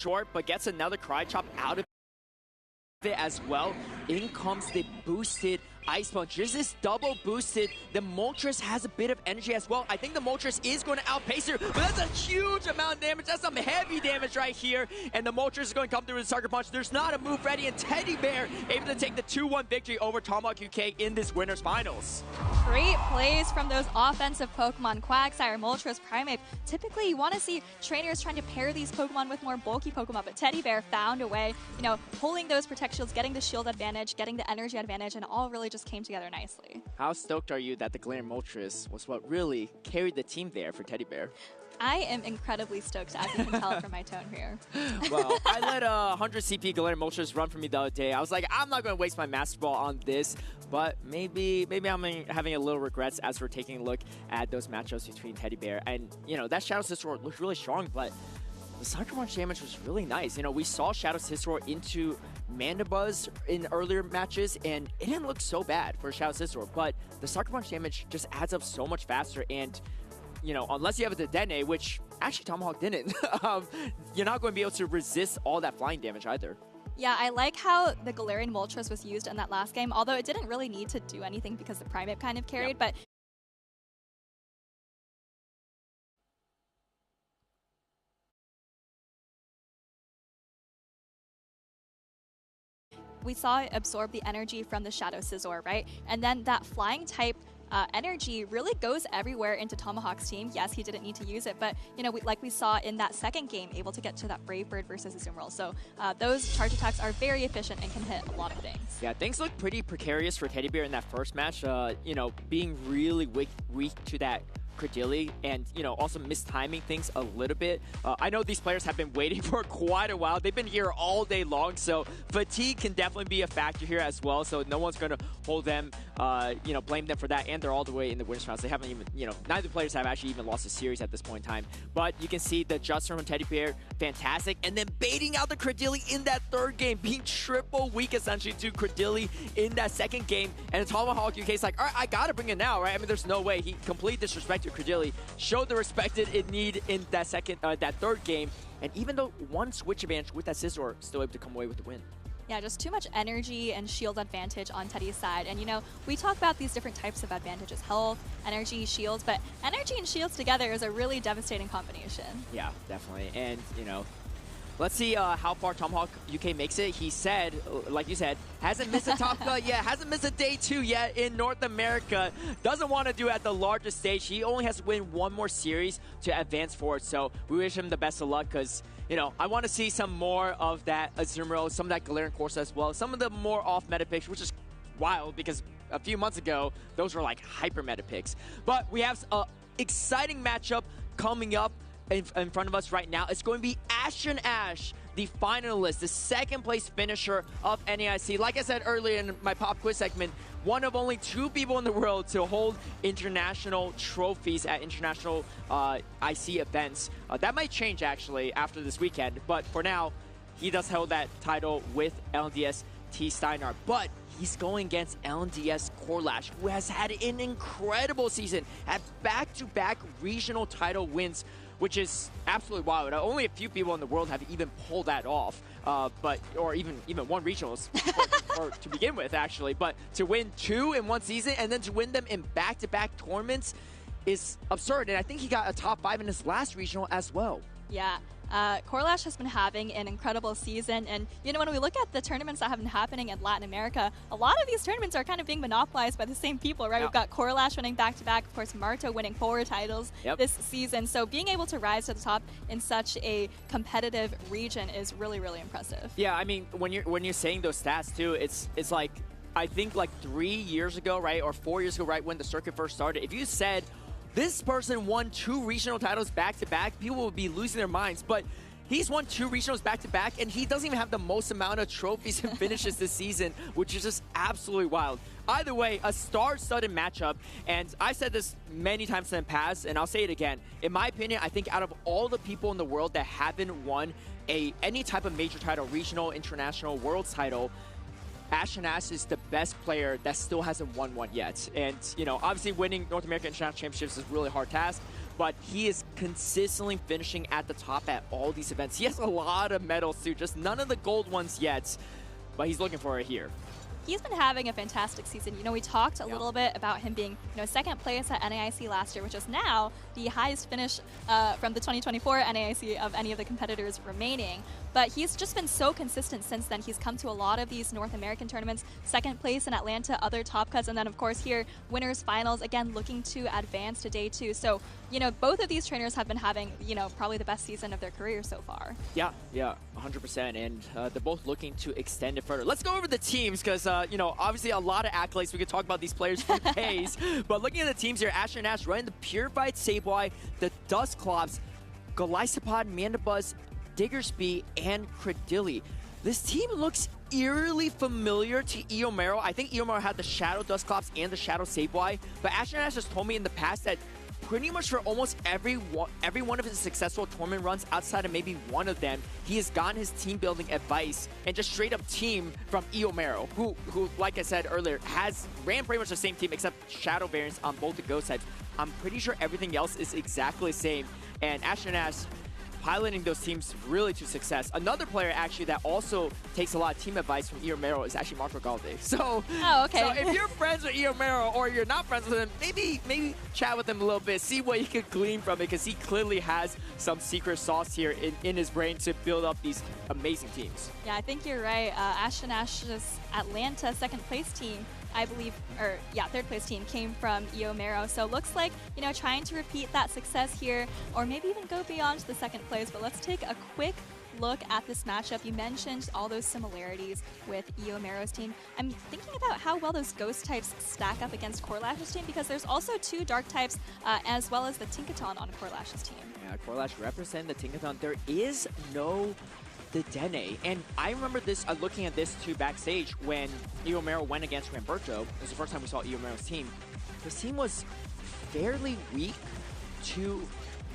short, but gets another Cry Chop out of it as well. In comes the boosted Ice Punch. Just this double boosted. The Moltres has a bit of energy as well. I think the Moltres is going to outpace her, but that's a huge amount of damage. That's some heavy damage right here. And the Moltres is going to come through with the Sucker Punch. There's not a move ready, and Teddy Bear able to take the 2-1 victory over Tomahawk UK in this winners finals. Great plays from those offensive Pokemon, Quagsire, Moltres, Primeape. Typically, you want to see trainers trying to pair these Pokemon with more bulky Pokemon, but Teddy Bear found a way, you know, pulling those Protect Shields, getting the shield advantage, getting the energy advantage, and all really just came together nicely. How stoked are you that the Galarian Moltres was what really carried the team there for Teddy Bear? I am incredibly stoked, as you can tell from my tone here. Well, I let 100 CP Galarian Moltres run for me the other day. I was like, I'm not going to waste my Master Ball on this, but maybe I'm having a little regrets as we're taking a look at those matchups between Teddy Bear. And, you know, that Shadow Scizor looked really strong, but the Sucker Punch damage was really nice. You know, we saw Shadow Scizor into Mandibuzz in earlier matches, and it didn't look so bad for Shadow Scizor, but the Sucker Punch damage just adds up so much faster, and you know, unless you have a Dedenne, which actually Tomahawk didn't, you're not going to be able to resist all that flying damage either. Yeah, I like how the Galarian Moltres was used in that last game, although it didn't really need to do anything because the Primeape kind of carried, but we saw it absorb the energy from the Shadow Scizor, right? And then that flying type energy really goes everywhere into Tomahawk's team. Yes, he didn't need to use it, but you know, like we saw in that second game, able to get to that Brave Bird versus Azumarill. So those charge attacks are very efficient and can hit a lot of things. Yeah, things look pretty precarious for Teddy Bear in that first match. You know, being really weak to that Credilli, and you know, also mistiming things a little bit. I know these players have been waiting for quite a while. They've been here all day long, so fatigue can definitely be a factor here as well. So no one's going to hold them, you know, blame them for that. And they're all the way in the winners rounds. They haven't even, you know, neither players have actually even lost a series at this point in time. But you can see the adjustment from Teddy Bear, fantastic, and then baiting out the Credilli in that third game, being triple weak essentially to Credilli in that second game. And Tomahawk UK is like, all right, I gotta bring it now, right? I mean, there's no way. He complete disrespect to Credilli, showed the respect it need in that that third game, and even though one switch advantage with that Scizor, still able to come away with the win. Yeah, just too much energy and shield advantage on Teddy's side. And you know, we talk about these different types of advantages, health, energy, shields, but energy and shields together is a really devastating combination. Yeah, definitely. And you know, let's see how far Tomahawk UK makes it. He said, like you said, hasn't missed a top cut yet, hasn't missed a day 2 yet in North America. Doesn't want to do it at the largest stage. He only has to win one more series to advance forward. So we wish him the best of luck because, you know, I want to see some more of that Azumarill, some of that Galarian Corsa as well. Some of the more off-meta picks, which is wild because a few months ago, those were like hyper-meta picks. But we have an exciting matchup coming up in front of us right now. It's going to be Ashen Ash, the finalist, the second place finisher of NAIC. Like I said earlier in my pop quiz segment, one of only 2 people in the world to hold international trophies at international IC events. That might change actually after this weekend, but for now, he does hold that title with LNDS T. Steinar. But he's going against LNDS Corlash, who has had an incredible season, had back-to-back regional title wins, which is absolutely wild. Only a few people in the world have even pulled that off, or even won regionals or to begin with, actually. But to win 2 in one season and then to win them in back-to-back tournaments is absurd. And I think he got a top 5 in his last regional as well. Yeah. Corlash has been having an incredible season, and you know, when we look at the tournaments that have been happening in Latin America, a lot of these tournaments are kind of being monopolized by the same people, right? Yeah. We've got Corlash winning back-to-back, of course Marto winning 4 titles this season, so being able to rise to the top in such a competitive region is really, really impressive. Yeah, I mean, when you're saying those stats too, it's like, I think like 3 years ago, right, or 4 years ago, right, when the circuit first started, if you said this person won 2 regional titles back-to-back, people would be losing their minds. But he's won 2 regionals back-to-back, and he doesn't even have the most amount of trophies and finishes this season, which is just absolutely wild. Either way, a star-studded matchup, and I've said this many times in the past, and I'll say it again. In my opinion, I think out of all the people in the world that haven't won any type of major title, regional, international, world title, Ashen Ash is the best player that still hasn't won one yet. And, you know, obviously winning North American International Championships is a really hard task, but he is consistently finishing at the top at all these events. He has a lot of medals too, just none of the gold ones yet, but he's looking for it here. He's been having a fantastic season. We talked a little bit about him being, second place at NAIC last year, which is now the highest finish from the 2024 NAIC of any of the competitors remaining. But he's just been so consistent since then. He's come to a lot of these North American tournaments, second place in Atlanta, other top cuts, and then of course here, winners finals, again, looking to advance to day 2. So, both of these trainers have been having, probably the best season of their career so far. Yeah, 100%, and they're both looking to extend it further. Let's go over the teams, because, obviously a lot of accolades. We could talk about these players for days, but looking at the teams here, Asher and Ash running the Purified Sableye, the Dusclops, Golisopod, Mandibuzz, Diggersby, and Credilli. This team looks eerily familiar to Eomero. I think Eomero had the Shadow Dusclops and the Shadow Sableye, but Asher and Ash has told me in the past that pretty much for almost every one of his successful tournament runs, outside of maybe one of them, he has gotten his team building advice and just straight up team from Eomero, who like I said earlier, ran pretty much the same team except Shadow variants on both the Ghost types. I'm pretty sure everything else is exactly the same, and Asher and Ash piloting those teams really to success. Another player actually that also takes a lot of team advice from Eomero is actually Marco Galde. So, okay. So if you're friends with Eomero or you're not friends with him, maybe chat with him a little bit, see what you can glean from it, because he clearly has some secret sauce here in his brain to build up these amazing teams. Yeah, I think you're right. Ash and Ash's Atlanta second place team, I believe, third place team came from Eomero. So looks like, trying to repeat that success here, or maybe even go beyond the second place. But let's take a quick look at this matchup. You mentioned all those similarities with Eomero's team. I'm thinking about how well those Ghost types stack up against Corlash's team, because there's also 2 Dark types as well as the Tinkaton on Corlash's team. Yeah, Corlash represent the Tinkaton. There is no the Dene. And I remember this, looking at this too backstage when Eomero went against Ramberto. It was the first time we saw Eomero's team. His team was fairly weak to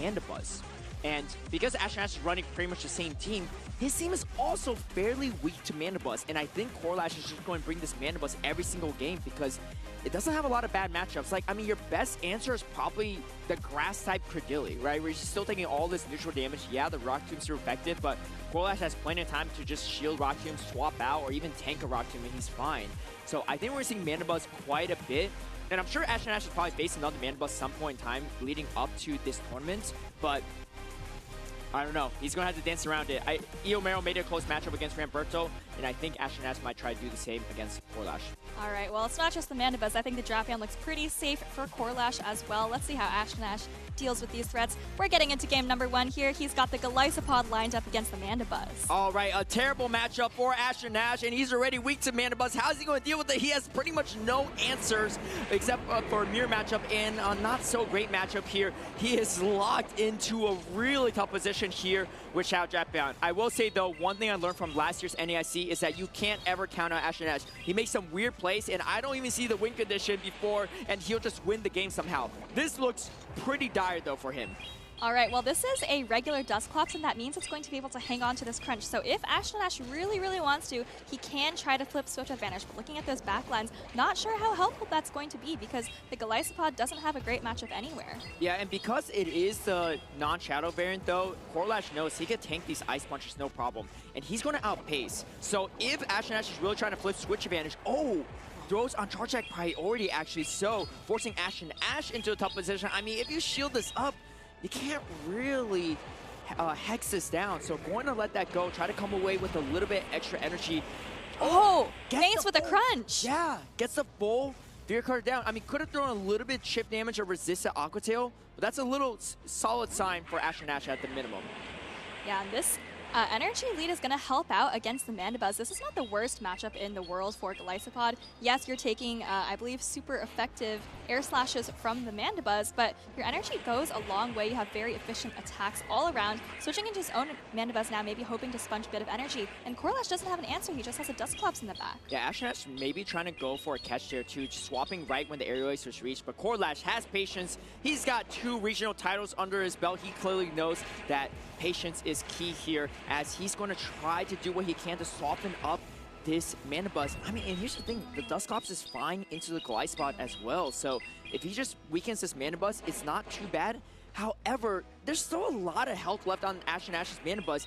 Mandibuzz. And because Ash and Ash is running pretty much the same team, his team is also fairly weak to Mandibuzz. And I think Corlash is just going to bring this Mandibuzz every single game because it doesn't have a lot of bad matchups. Like, I mean, your best answer is probably the Grass-type Credilli, right? Where he's still taking all this neutral damage. Yeah, the Rock Tombs are effective, but Corlash has plenty of time to just shield Rock Tombs, swap out, or even tank a Rock Tomb, and he's fine. So I think we're seeing Mandibuzz quite a bit. And I'm sure Ash and Ash is probably facing another Mandibuzz some point in time leading up to this tournament, but I don't know. He's going to have to dance around it. Eomero made it a close matchup against Ramberto, and I think Ash and Ash might try to do the same against Corlash. All right, well, it's not just the Mandibuzz. I think the Drapion looks pretty safe for Corlash as well. Let's see how Ash and Ash deals with these threats. We're getting into game number 1 here. He's got the Golisopod lined up against the Mandibuzz. All right, a terrible matchup for Ash and Ash, and he's already weak to Mandibuzz. How's he going to deal with it? He has pretty much no answers except for a mirror matchup and a not-so-great matchup here. He is locked into a really tough position here with Shadow Drapion. I will say, though, one thing I learned from last year's NAIC is that you can't ever count out Ash and Ash. He makes some weird plays, and I don't even see the win condition before, and he'll just win the game somehow. This looks pretty dire, though, for him. All right, well, this is a regular Dusclops, and that means it's going to be able to hang on to this crunch. So if Ash and Ash really, really wants to, he can try to flip Swift Advantage. But looking at those backlines, not sure how helpful that's going to be because the Golisopod doesn't have a great matchup anywhere. Yeah, and because it is the non-Shadow variant, though, Corlash knows he can tank these Ice Punches no problem. And he's going to outpace. So if Ash and Ash is really trying to flip Switch Advantage, throws on Charge Attack priority, actually, so forcing Ash and Ash into a tough position. I mean, if you shield this up, you can't really hex this down. So going to let that go, try to come away with a little bit extra energy. Gains with a crunch. Yeah, gets the full Fear Card down. I mean, could have thrown a little bit chip damage or resisted Aqua Tail, but that's a little solid sign for Ash and Ash at the minimum. Yeah, and this Energy Lead is going to help out against the Mandibuzz. This is not the worst matchup in the world for Golisopod. Yes, you're taking, I believe, super effective air slashes from the Mandibuzz, but your energy goes a long way. You have very efficient attacks all around. Switching into his own Mandibuzz now, maybe hoping to sponge a bit of energy. And Corlash doesn't have an answer. He just has a Dusclops in the back. Yeah, Ash and Ash maybe trying to go for a catch there too, just swapping right when the aerial ace was reached. But Corlash has patience. He's got 2 regional titles under his belt. He clearly knows that patience is key here, as he's going to try to do what he can to soften up this Mandibuzz. I mean, and here's the thing, the Dusclops is flying into the Golisopod as well, so if he just weakens this Mandibuzz, it's not too bad. However, there's still a lot of health left on Ash and Ash's Mana Buzz.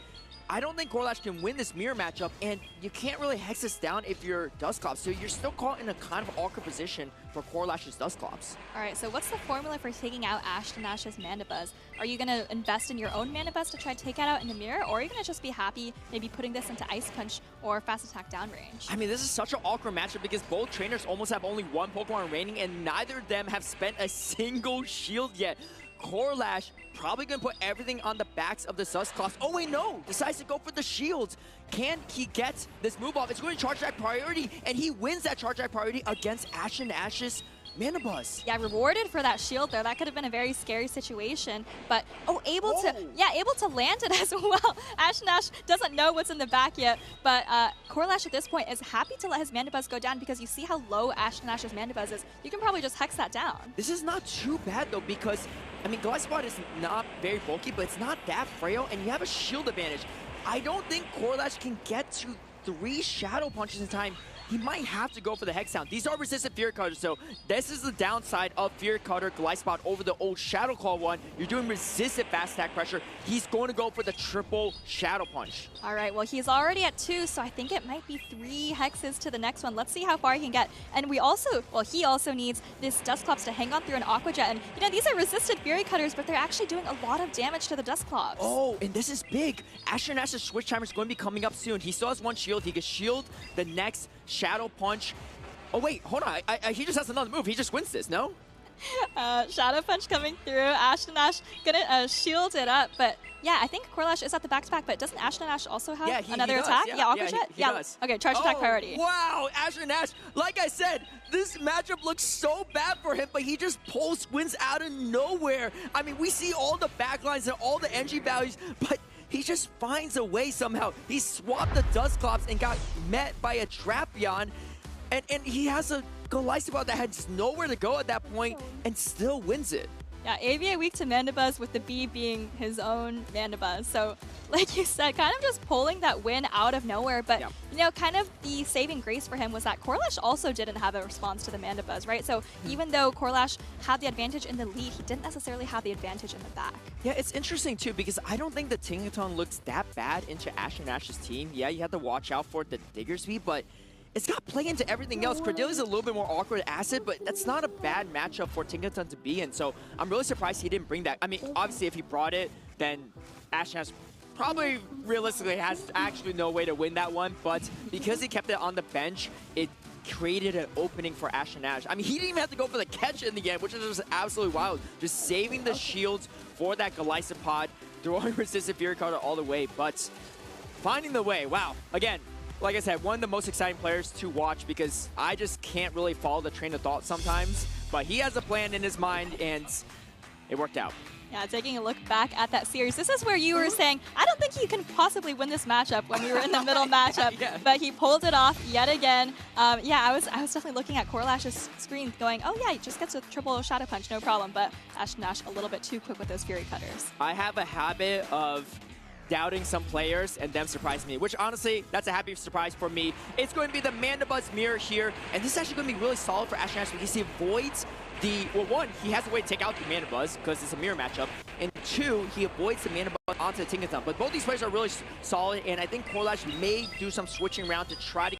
I don't think Corlash can win this mirror matchup, and you can't really hex this down if you're Dusclops, so you're still caught in a kind of awkward position for Corlash's Dusclops. All right, so what's the formula for taking out Ash and Ash's Mana Buzz? Are you going to invest in your own Mana Buzz to try to take it out in the mirror, or are you going to just be happy maybe putting this into Ice Punch or Fast Attack downrange? I mean, this is such an awkward matchup because both trainers almost have only one Pokemon remaining, and neither of them have spent a single shield yet. Corlash probably going to put everything on the backs of the Dusclops. Oh wait, no! Decides to go for the shields. Can he get this move off? It's going to Charge Attack priority, and he wins that Charge Attack priority against Ash and Ash's Mana Buzz. Yeah, rewarded for that shield there. That could have been a very scary situation, but able to land it as well. Ash and Ash doesn't know what's in the back yet, but Corlash at this point is happy to let his Mana Buzz go down because you see how low Ash and Ash's Mana Buzz is. You can probably just hex that down. This is not too bad though, because I mean, Gliscod is not very bulky, but it's not that frail, and you have a shield advantage. I don't think Corlash can get to 3 Shadow Punches in time. He might have to go for the Hex Sound. These are resistant Fury Cutters, so this is the downside of Fury Cutter Gliscod over the old Shadow Claw one. You're doing resistant fast attack pressure. He's going to go for the triple Shadow Punch. All right, well, he's already at 2, so I think it might be 3 hexes to the next one. Let's see how far he can get. And he also needs this Dusclops to hang on through an Aqua Jet. And, you know, these are resisted Fury Cutters, but they're actually doing a lot of damage to the Dusclops. Oh, and this is big. Asher and Ash's Switch Timer is going to be coming up soon. He still has 1 shield. He can shield the next Shadow Punch. Oh wait, hold on. He just has another move. He just wins this, no? Shadow Punch coming through. Ash and Ash gonna shield it up, but yeah, I think Corlash is at the back-to-back, but doesn't Ash and Ash also have another attack? Yeah, Aqua Jet? He does. Okay, Charge Attack priority. Wow, Ash and Ash. Like I said, this matchup looks so bad for him, but he just pulls wins out of nowhere. I mean, we see all the backlines and all the energy values, but he just finds a way somehow. He swapped the Dusclops and got met by a Drapion, and he has a Gliscod that had just nowhere to go at that point and still wins it. Yeah, AVA weak to Mana Buzz with the B being his own Mana Buzz. So, like you said, kind of just pulling that win out of nowhere. But, you know, kind of the saving grace for him was that Corlash also didn't have a response to the Mana Buzz, right? So even though Corlash had the advantage in the lead, he didn't necessarily have the advantage in the back. Yeah, it's interesting, too, because I don't think the Tinkaton looks that bad into Ash and Ash's team. Yeah, you have to watch out for the Diggersby, but it's got play into everything else. Cordelia's a little bit more awkward acid, but that's not a bad matchup for Tinkaton to be in. So I'm really surprised he didn't bring that. I mean, obviously, if he brought it, then Ash and Ash probably realistically has actually no way to win that one. But because he kept it on the bench, it created an opening for Ash and Ash. I mean, he didn't even have to go for the catch in the end, which is just absolutely wild. Just saving the shields for that Gliscod, throwing resistant Fury Cutter all the way, but finding the way. Wow. Again, like I said, one of the most exciting players to watch because I just can't really follow the train of thought sometimes. But he has a plan in his mind, and it worked out. Yeah, taking a look back at that series, this is where you were saying, I don't think he can possibly win this matchup when we were in the middle matchup, but he pulled it off yet again. Yeah, I was definitely looking at Corlash's screen going, oh yeah, he just gets a triple Shadow Punch, no problem, but Ash and Ash a little bit too quick with those Fury Cutters. I have a habit of doubting some players and them surprise me, which honestly, that's a happy surprise for me. It's going to be the Mana Buzz mirror here, and this is actually going to be really solid for Ash and Ash because he avoids the, well, one, he has a way to take out the Mana Buzz because it's a mirror matchup, and 2, he avoids the Mana Buzz onto the Tinkaton. But both these players are really solid, and I think Corlash may do some switching around to try to